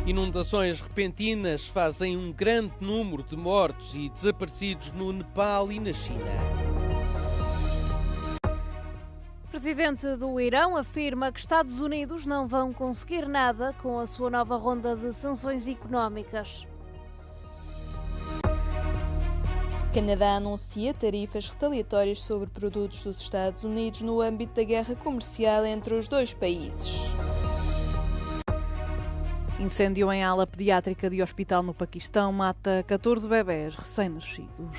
Inundações repentinas fazem um grande número de mortos e desaparecidos no Nepal e na China. O presidente do Irão afirma que Estados Unidos não vão conseguir nada com a sua nova ronda de sanções económicas. O Canadá anuncia tarifas retaliatórias sobre produtos dos Estados Unidos no âmbito da guerra comercial entre os dois países. Incêndio em ala pediátrica de hospital no Paquistão mata 14 bebés recém-nascidos.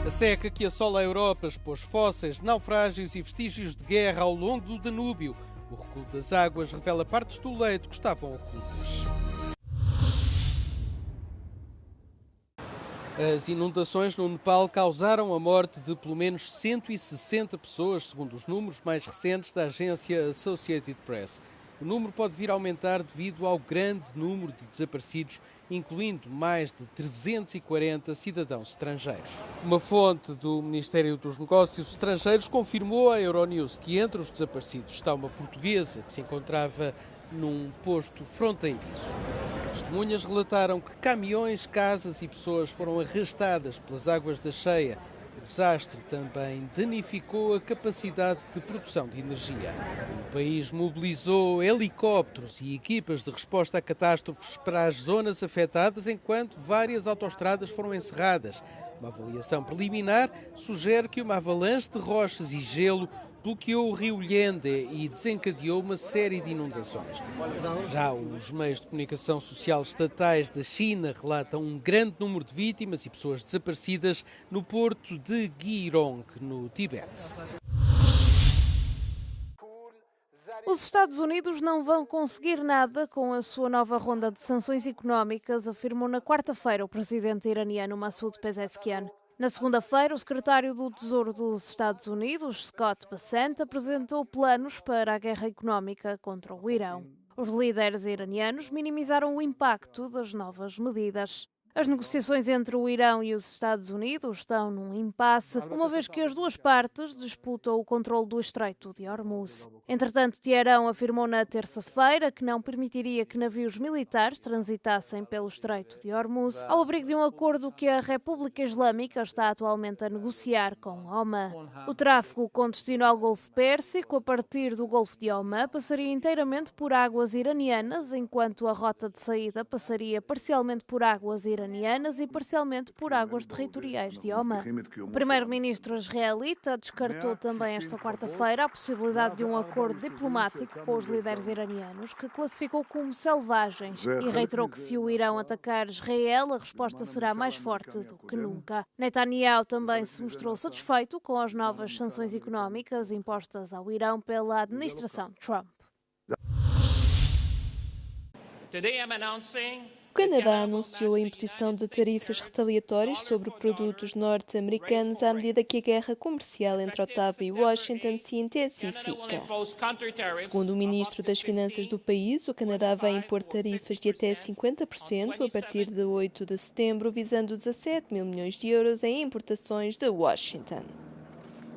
A seca que assola a Europa expôs fósseis, naufrágios e vestígios de guerra ao longo do Danúbio. O recuo das águas revela partes do leito que estavam ocultas. As inundações no Nepal causaram a morte de pelo menos 160 pessoas, segundo os números mais recentes da agência Associated Press. O número pode vir a aumentar devido ao grande número de desaparecidos, incluindo mais de 340 cidadãos estrangeiros. Uma fonte do Ministério dos Negócios Estrangeiros confirmou à Euronews que entre os desaparecidos está uma portuguesa que se encontrava num posto fronteiriço. Testemunhas relataram que caminhões, casas e pessoas foram arrastadas pelas águas da cheia. O desastre também danificou a capacidade de produção de energia. O país mobilizou helicópteros e equipas de resposta a catástrofes para as zonas afetadas, enquanto várias autoestradas foram encerradas. Uma avaliação preliminar sugere que uma avalanche de rochas e gelo bloqueou o rio Lhende e desencadeou uma série de inundações. Já os meios de comunicação social estatais da China relatam um grande número de vítimas e pessoas desaparecidas no porto de Girong, no Tibete. Os Estados Unidos não vão conseguir nada com a sua nova ronda de sanções económicas, afirmou na quarta-feira o presidente iraniano Massoud Pezeshkian. Na segunda-feira, o secretário do Tesouro dos Estados Unidos, Scott Bessent, apresentou planos para a guerra económica contra o Irão. Os líderes iranianos minimizaram o impacto das novas medidas. As negociações entre o Irão e os Estados Unidos estão num impasse, uma vez que as duas partes disputam o controle do Estreito de Hormuz. Entretanto, Teherão afirmou na terça-feira que não permitiria que navios militares transitassem pelo Estreito de Hormuz, ao abrigo de um acordo que a República Islâmica está atualmente a negociar com Omã. O tráfego com destino ao Golfo Pérsico, a partir do Golfo de Omã, passaria inteiramente por águas iranianas, enquanto a rota de saída passaria parcialmente por águas iranianas e parcialmente por águas territoriais de Omã. O primeiro-ministro israelita descartou também esta quarta-feira a possibilidade de um acordo diplomático com os líderes iranianos, que classificou como selvagens, e reiterou que se o Irão atacar Israel, a resposta será mais forte do que nunca. Netanyahu também se mostrou satisfeito com as novas sanções económicas impostas ao Irão pela administração Trump. O Canadá anunciou a imposição de tarifas retaliatórias sobre produtos norte-americanos à medida que a guerra comercial entre Ottawa e Washington se intensifica. Segundo o ministro das Finanças do país, o Canadá vai impor tarifas de até 50% a partir de 8 de setembro, visando 17 mil milhões de euros em importações de Washington.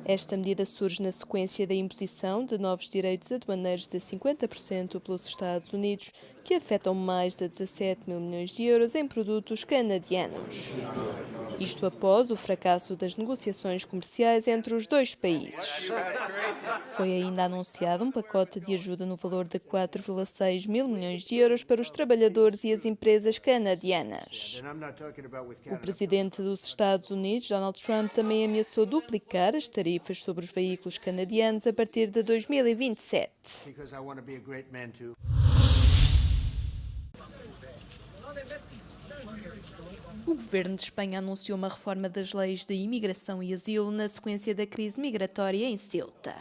Esta medida surge na sequência da imposição de novos direitos aduaneiros de 50% pelos Estados Unidos, que afetam mais de 17 mil milhões de euros em produtos canadianos. Isto após o fracasso das negociações comerciais entre os dois países. Foi ainda anunciado um pacote de ajuda no valor de 4,6 mil milhões de euros para os trabalhadores e as empresas canadianas. O presidente dos Estados Unidos, Donald Trump, também ameaçou duplicar as tarifas sobre os veículos canadianos a partir de 2027. O governo de Espanha anunciou uma reforma das leis de imigração e asilo na sequência da crise migratória em Ceuta.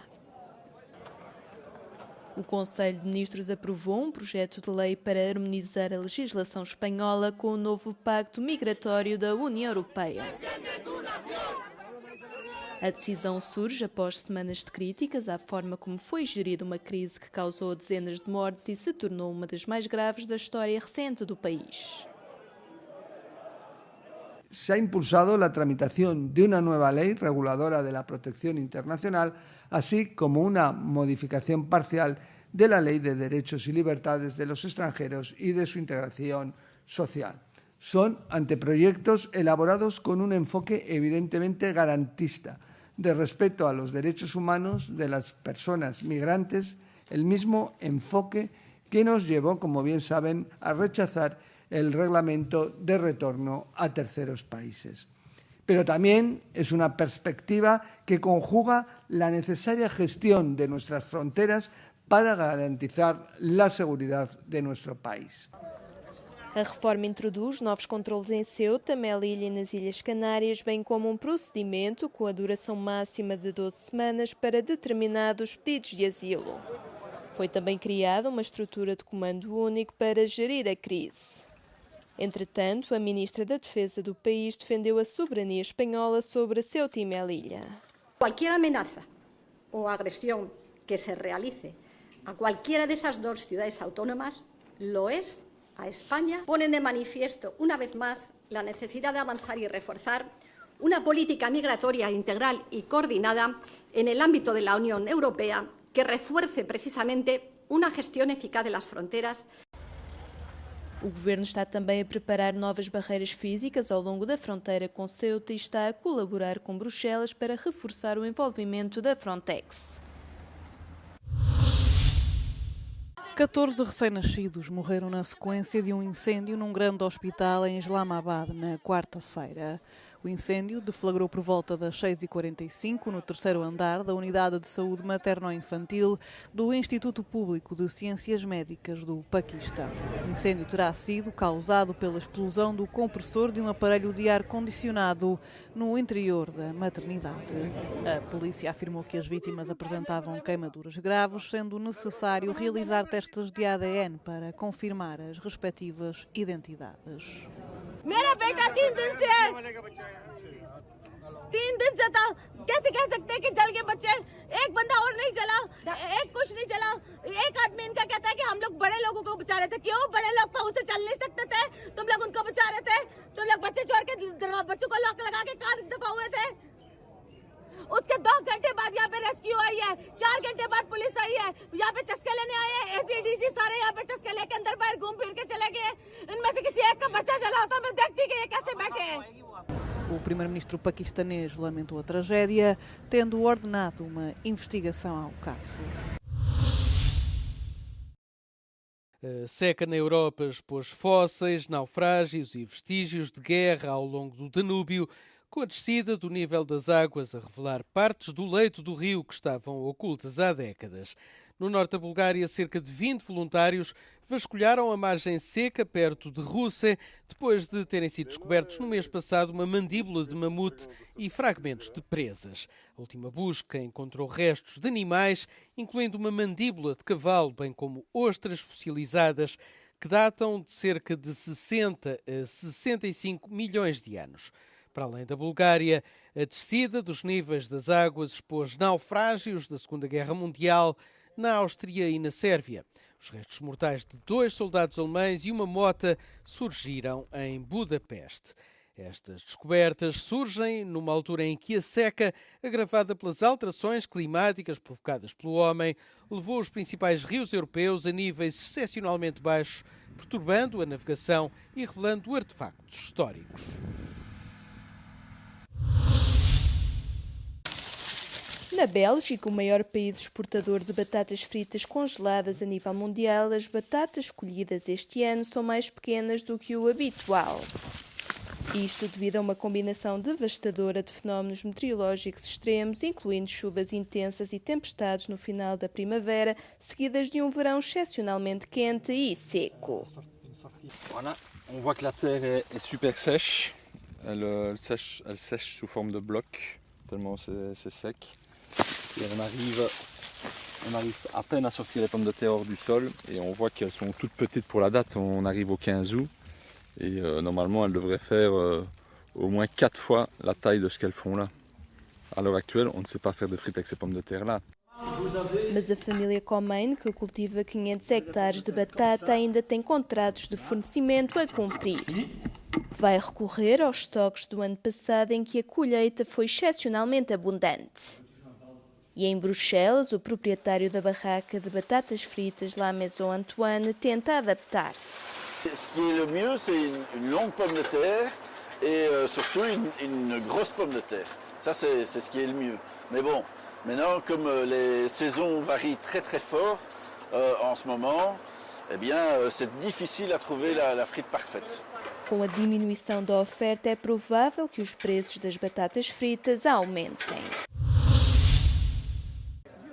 O Conselho de Ministros aprovou um projeto de lei para harmonizar a legislação espanhola com o novo Pacto Migratório da União Europeia. A decisão surge após semanas de críticas à forma como foi gerida uma crise que causou dezenas de mortes e se tornou uma das mais graves da história recente do país. Se ha impulsado la tramitación de una nueva ley reguladora de la protección internacional, así como una modificación parcial de la Ley de Derechos y Libertades de los Extranjeros y de su integración social. Son anteproyectos elaborados con un enfoque evidentemente garantista, de respeto a los derechos humanos de las personas migrantes, el mismo enfoque que nos llevó, como bien saben, a rechazar el reglamento de retorno a terceros países. Pero también es una perspectiva que conjuga la necesaria gestión de nuestras fronteras para garantizar la seguridad de nuestro país. A reforma introduz novos controlos em Ceuta, Melilla e nas Ilhas Canárias, bem como um procedimento com a duração máxima de 12 semanas para determinados pedidos de asilo. Foi também criada uma estrutura de comando único para gerir a crise. Entretanto, a ministra da Defesa do país defendeu a soberania espanhola sobre Ceuta e Melilla. Cualquier amenaza o agresión que se realice a cualquiera de esas dos ciudades autónomas lo es a España. Ponen de manifiesto una vez más la necesidad de avanzar y reforzar una política migratoria integral y coordinada en el ámbito de la Unión Europea que refuerce precisamente una gestión eficaz de las fronteras. O governo está também a preparar novas barreiras físicas ao longo da fronteira com Ceuta e está a colaborar com Bruxelas para reforçar o envolvimento da Frontex. 14 recém-nascidos morreram na sequência de um incêndio num grande hospital em Islamabad na quarta-feira. O incêndio deflagrou por volta das 6h45 no terceiro andar da Unidade de Saúde Materno-Infantil do Instituto Público de Ciências Médicas do Paquistão. O incêndio terá sido causado pela explosão do compressor de um aparelho de ar-condicionado no interior da maternidade. A polícia afirmou que as vítimas apresentavam queimaduras graves, sendo necessário realizar testes de ADN para confirmar as respectivas identidades. मेरा बेटा 3 दिन से है 3 दिन से था कैसे कह सकते हैं कि जल के बच्चे एक बंदा और नहीं चला एक कुछ नहीं चला एक आदमी इनका कहता है कि हम लोग बड़े लोगों को बचा रहे थे क्यों बड़े लोग पाँव से चल नहीं सकते थे तुम लोग उनको बचा रहे थे तुम लोग बच्चे छोड़ के बच्चों को लॉक लगा के कहाँ दफा हुए थे उसके 2 घंटे बाद यहाँ पे रेस्क्यू आई है 4 घंटे बाद पुलिस आई है यहाँ पे चस्के लेने आए हैं एसीडीसी सारे यहाँ पे चस्के लेके अंदर बाहर घूम फिर के चले गए इनमें से किसी एक का बच्चा चला होता मैं देखती कि ये कैसे बैठे हैं. O primeiro-ministro paquistanês lamentou a tragédia, tendo ordenado uma investigação ao caso. A seca na Europa expôs fósseis, naufrágios e vestígios de guerra ao longo do Danúbio, com a descida do nível das águas a revelar partes do leito do rio que estavam ocultas há décadas. No norte da Bulgária, cerca de 20 voluntários vasculharam a margem seca perto de Russe, depois de terem sido descobertos no mês passado uma mandíbula de mamute e fragmentos de presas. A última busca encontrou restos de animais, incluindo uma mandíbula de cavalo, bem como ostras fossilizadas, que datam de cerca de 60 a 65 milhões de anos. Para além da Bulgária, a descida dos níveis das águas expôs naufrágios da Segunda Guerra Mundial na Áustria e na Sérvia. Os restos mortais de 2 soldados alemães e uma mota surgiram em Budapeste. Estas descobertas surgem numa altura em que a seca, agravada pelas alterações climáticas provocadas pelo homem, levou os principais rios europeus a níveis excepcionalmente baixos, perturbando a navegação e revelando artefactos históricos. Na Bélgica, o maior país exportador de batatas fritas congeladas a nível mundial, as batatas colhidas este ano são mais pequenas do que o habitual. Isto devido a uma combinação devastadora de fenómenos meteorológicos extremos, incluindo chuvas intensas e tempestades no final da primavera, seguidas de um verão excepcionalmente quente e seco. Voilà, on voit que la terre est super sèche. Elle sèche sous forme de blocs, tellement c'est sec. Et on arrive à peine à sortir les pommes de terre hors du sol et on voit qu'elles sont toutes petites pour la date. On arrive au 15 août et normalement elles devraient faire au moins 4 fois la taille de ce qu'elles font là. À l'heure actuelle, on ne sait pas faire de frites avec ces pommes de terre là. Mas a família Comain, que cultiva 500 hectares de batata, ainda tem contratos de fornecimento a cumprir. Vai recorrer aos estoques do ano passado em que a colheita foi excepcionalmente abundante. E em Bruxelas, o proprietário da barraca de batatas fritas La Maison Antoine tenta adaptar-se. Ce qui est le mieux, c'est une longue pomme de terre et surtout une grosse pomme de terre. Ça, c'est ce qui est le mieux. Mais bon, maintenant, comme les saisons varient très très fort en ce moment, eh bien, c'est difficile à trouver la frite parfaite. Com a diminuição da oferta, é provável que os preços das batatas fritas aumentem.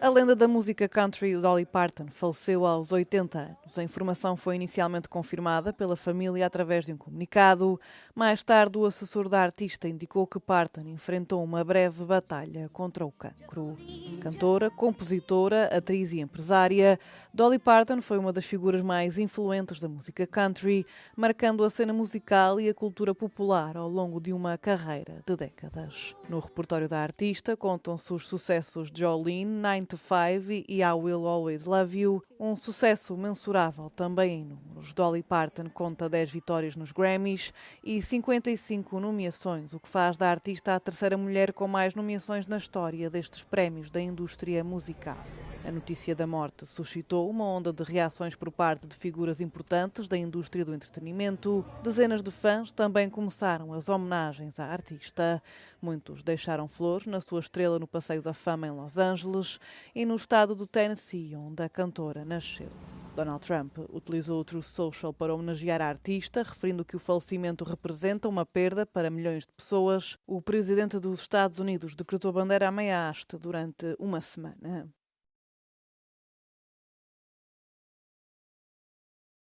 A lenda da música country Dolly Parton faleceu aos 80 anos. A informação foi inicialmente confirmada pela família através de um comunicado. Mais tarde, o assessor da artista indicou que Parton enfrentou uma breve batalha contra o cancro. Cantora, compositora, atriz e empresária, Dolly Parton foi uma das figuras mais influentes da música country, marcando a cena musical e a cultura popular ao longo de uma carreira de décadas. No repertório da artista contam-se os sucessos Jolene, 9 to 5 e I Will Always Love You, um sucesso mensurável também em números. Dolly Parton conta 10 vitórias nos Grammys e 55 nomeações, o que faz da artista a terceira mulher com mais nomeações na história destes prémios da indústria musical. A notícia da morte suscitou uma onda de reações por parte de figuras importantes da indústria do entretenimento. Dezenas de fãs também começaram as homenagens à artista. Muitos deixaram flores na sua estrela no Passeio da Fama em Los Angeles e no estado do Tennessee, onde a cantora nasceu. Donald Trump utilizou o Truth Social para homenagear a artista, referindo que o falecimento representa uma perda para milhões de pessoas. O presidente dos Estados Unidos decretou bandeira à meia haste durante uma semana.